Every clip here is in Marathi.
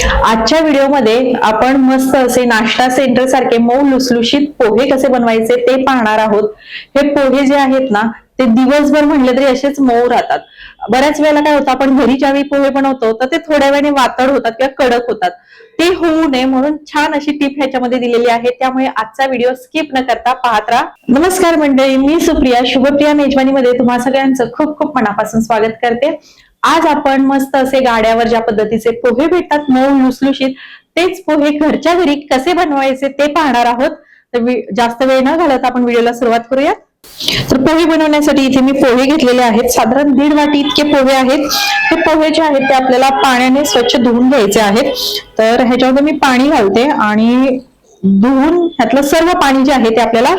आजच्या व्हिडिओमध्ये आपण मस्त असे नाश्ता सेंटर सारखे मऊ लुसलुशीत पोहे कसे बनवायचे ते पाहणार आहोत। हे पोहे जे आहेत ना ते दिवसभर म्हणले तरी असेच मऊ राहतात। बऱ्याच वेळेला काय होतं, आपण घरी ज्यावेळी पोहे बनवतो तर ते थोड्या वेळाने वातड होतात किंवा कडक होतात। ते होऊ नये म्हणून छान अशी टिप ह्याच्यामध्ये दिलेली आहे, त्यामुळे आजचा व्हिडिओ स्किप न करता पाहत राहा। नमस्कार मंडळी, मी सुप्रिया शुभप्रिया मेजवानीमध्ये तुम्हा सगळ्यांचं खूप खूप मनापासून स्वागत करते। आज आपण मस्त असे गाड्यावर ज्या पद्धतीचे पोहे भेटतात मऊ लुसलुशीत, तेच पोहे घरच्या घरी कसे बनवायचे ते पाहणार आहोत। तर जास्त वेळ न घालवता आपण व्हिडिओला सुरुवात करूया। तर पोहे बनवण्यासाठी इथे मी पोहे घेतलेले आहेत, साधारण 1.5 वाटी इतके पोहे आहेत। हे पोहे जे आहेत ते आपल्याला पाण्याने स्वच्छ धुवून घ्यायचे आहेत। तर ह्याच्यामध्ये मी पाणी घालते आणि धुवून ह्यातलं सर्व पाणी जे आहे ते आपल्याला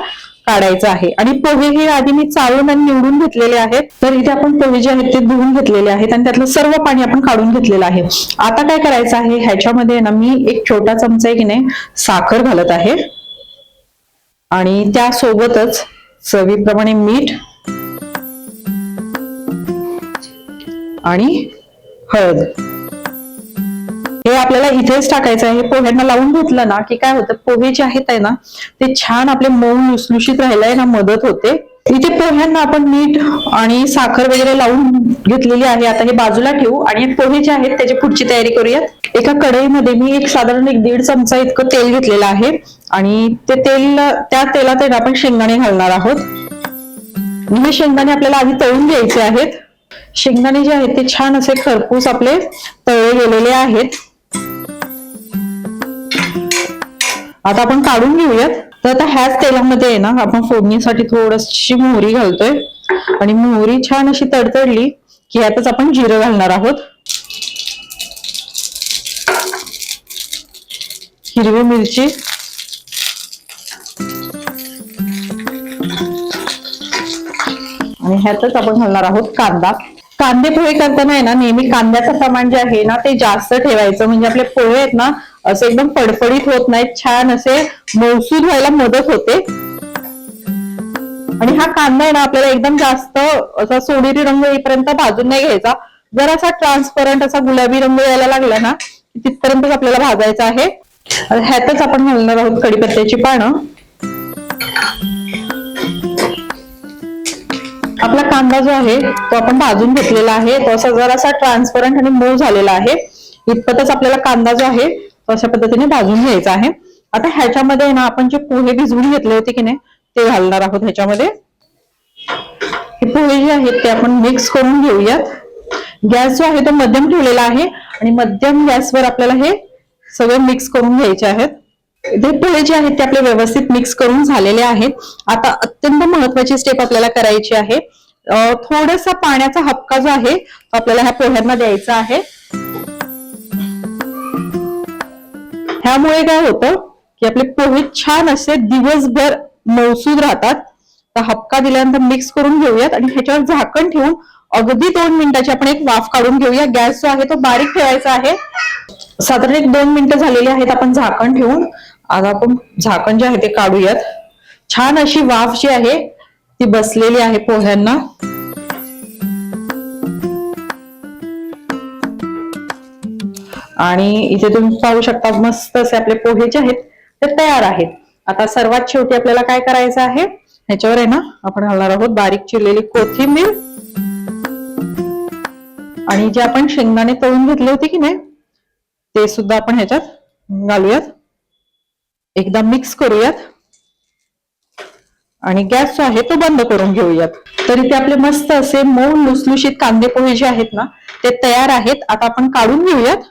काढायचं आहे। आणि पोहे हे आधी मी चाळून आणि निवडून घेतलेले आहेत। तर इथे आपण पोहे जे आहेत ते धुवून घेतलेले आहेत आणि त्यातलं सर्व पाणी आपण काढून घेतलेलं आहे। आता काय करायचं आहे, ह्याच्यामध्ये ना मी एक छोटा चमचा की नाही साखर घालत आहे आणि त्यासोबतच चवीप्रमाणे मीठ आणि हळद हे आपल्याला इथेच टाकायचं आहे। पोह्यांना लावून घेतलं ना की काय होतं, पोहे जे आहेत ना ते छान आपले मऊ लुसलुशीत राहायला ना मदत होते। इथे पोह्यांना आपण मीठ आणि साखर वगैरे लावून घेतलेली आहे। आता हे बाजूला ठेवू आणि पोहे जे आहेत त्याची पुढची तयारी करूयात। एका कढईमध्ये मी साधारण 1.5 चमचा इतकं तेल घेतलेलं आहे आणि ते तेल, त्या तेलात आपण शेंगदाणे घालणार आहोत। हे शेंगदाणे आपल्याला आधी तळून घ्यायचे आहेत। शेंगदाणे जे आहेत ते छान असे खरपूस आपले तळले गेलेले आहेत। आता आपण काढून घेऊयात। तर आता ह्याच तेलामध्ये ना आपण फोडणीसाठी थोडीशी मोहरी घालतोय आणि मोहरी छान अशी तडतडली की यातच आपण जिरं घालणार आहोत। हिरवी मिरची आणि ह्यातच आपण घालणार आहोत कांदा। कांदे पोहे करताना आहे ना नेहमी कांद्याचं प्रमाण जे आहे ना ते जास्त ठेवायचं, म्हणजे आपले पोहे आहेत ना असे एकदम फडफडीत होत नाहीत, छान असे मऊसूद व्हायला मदत होते। आणि हा कांदा आहे ना आपल्याला एकदम जास्त असा सोनेरी रंग येईपर्यंत भाजून नाही घ्यायचा। जर असा ट्रान्सपरंट असा गुलाबी रंग यायला लागला ना तिथपर्यंतच आपल्याला भाजायचा आहे। ह्यातच आपण घालणार आहोत कढीपत्त्याची पानं। आपला कांदा जो आहे तो आपण भाजून घेतलेला आहे, तो असा जरासा ट्रान्सपरंट आणि मऊ झालेला आहे। इतपतच आपल्याला कांदा जो आहे तो अशा पद्धतीने भाजून घ्यायचा आहे। आता ह्याच्यामध्ये ना आपण जे पोहे भिजवून घेतले होते की नाही ते घालणार आहोत ह्याच्यामध्ये। हे पोहे जे आहेत ते आपण मिक्स करून घेऊयात। गॅस जो आहे तो मध्यम ठेवलेला आहे आणि मध्यम गॅसवर आपल्याला हे सगळं मिक्स करून घ्यायचे आहेत। हे पोहे जे आहेत ते आपले व्यवस्थित मिक्स करून झालेले आहेत। आता अत्यंत महत्वाची स्टेप आपल्याला करायची आहे, थोडासा पाण्याचा हबका जो आहे तो आपल्याला ह्या पोह्यांना द्यायचा आहे। ह्यामुळे काय होतं की आपले पोहे छान असे दिवसभर मऊसूद राहतात। तर हबका दिल्यानंतर मिक्स करून घेऊयात आणि ह्याच्यावर झाकण ठेवून अगदी 2 मिनिटाची आपण एक वाफ काढून घेऊया। गॅस जो आहे तो बारीक ठेवायचा आहे। साधारण 1-2 मिनिटं झालेली आहेत आपण झाकण ठेवून। आता आपण झाकण जे आहे ते काढूयात। छान अशी वाफ जी आहे ती बसलेली आहे पोह्यांना। आणि इथे तुम्ही पाहू शकता मस्त असे आपले पोहे जे आहेत ते तयार आहेत। आता सर्वात शेवटी आपल्याला काय करायचं आहे, ह्याच्यावर आहे ना आपण घालणार आहोत बारीक चिरलेली कोथिंबीर आणि जे आपण शेंगदाणे तळून घेतले होते की नाही ते सुद्धा आपण ह्याच्यात घालूयात। एकदा मिक्स करूयात आणि गॅस जो आहे तो बंद करून घेऊयात। तर इथे आपले मस्त असे मऊ लुसलुशीत कांदे पोहे जे आहेत ना ते तयार आहेत। आता आपण काढून घेऊयात।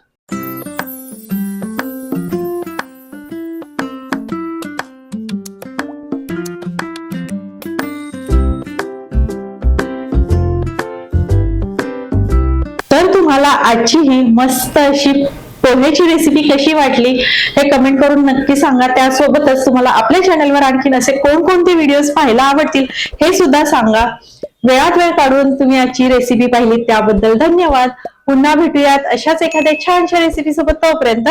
तर तुम्हाला आजची ही मस्त अशी पोह्याची रेसिपी कशी वाटली हे कमेंट करून नक्की सांगा। त्यासोबतच तुम्हाला आपल्या चॅनलवर आणखीन असे कोणकोणते व्हिडिओज पाहायला आवडतील हे सुद्धा सांगा। वेळात वेळ काढून तुम्ही आजची रेसिपी पाहिली त्याबद्दल धन्यवाद। पुन्हा भेटूयात अशाच एखाद्या छानशा रेसिपी सोबत। तोपर्यंत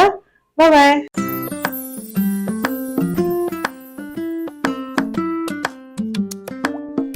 बाय बाय।